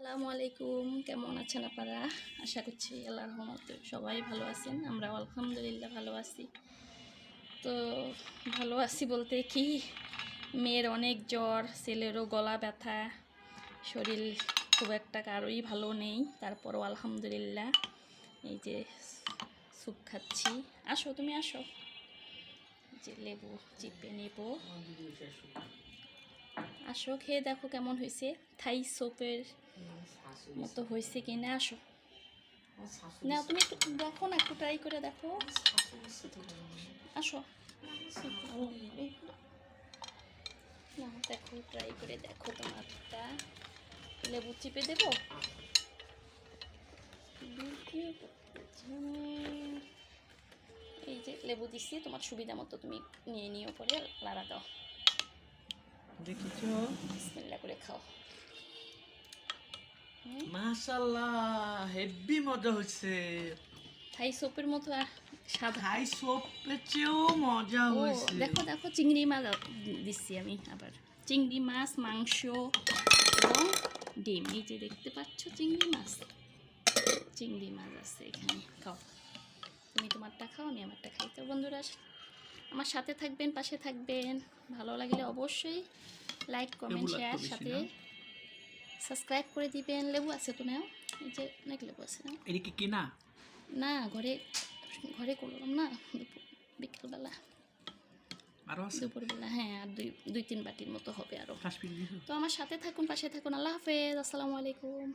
আসসালামু আলাইকুম, কেমন আছেন আপনারা? আশা করছি আল্লাহর রহমতে সবাই ভালো আছেন। আমরা আলহামদুলিল্লাহ ভালো আছি। তো ভালো আছি বলতে কি, মেয়ের অনেক জ্বর, ছেলেরও গলা ব্যথা, শরীর খুব একটা কারোই ভালো নেই। তারপরও আলহামদুলিল্লাহ এই যে স্যুপ খাচ্ছি। আসো, তুমি আসো। যে লেবু চিপে নেব, আসো খেয়ে দেখো কেমন হয়েছে। থাই সোপের মতো হয়েছে কি না, আসো না, তুমি একটু দেখো না, একটু ট্রাই করে দেখো। আসো না, দেখো ট্রাই করে দেখো। তোমারটা লেবু চিপে দেবো। এই যে লেবু দিচ্ছি, তোমার সুবিধা মতো তুমি নিয়ে নিও, পরে লাড়া দাও। দেখেছো, বিসমিল্লাহ করে খাও। মাশাআল্লাহ হেভি মজা হচ্ছে। থাই সোপের মতো স্বাদ। থাই সোপের চেয়েও মজা ও হয়েছে। দেখো দেখো, চিংড়ি মাছ দিচ্ছি আমি আবার। চিংড়ি মাছ, মাংস এবং ডিম। এই যে দেখতে পাচ্ছ চিংড়ি মাছ আছে এখানে। খাও, তুমি তোমারটা খাও, আমি আমারটা খাই। তো বন্ধুরা, আমার সাথে থাকবেন, পাশে থাকবেন। ভালো লাগলে অবশ্যই লাইক, কমেন্ট, শেয়ার, সাথে সাবস্ক্রাইব করে দিবেন। লেবু আছে তো নাও, এই যে অনেক লেবু আছে না। এদিকে কিনা না, ঘরে ঘরে করলাম না, বিকেলবেলা, আরো আছে দুপুরবেলা। হ্যাঁ, আর দুই তিন বাটির মতো হবে আরও। কাশ্মীরি। তো আমার সাথে থাকুন, পাশে থাকুন। আল্লাহ হাফেজ, আসসালামু আলাইকুম।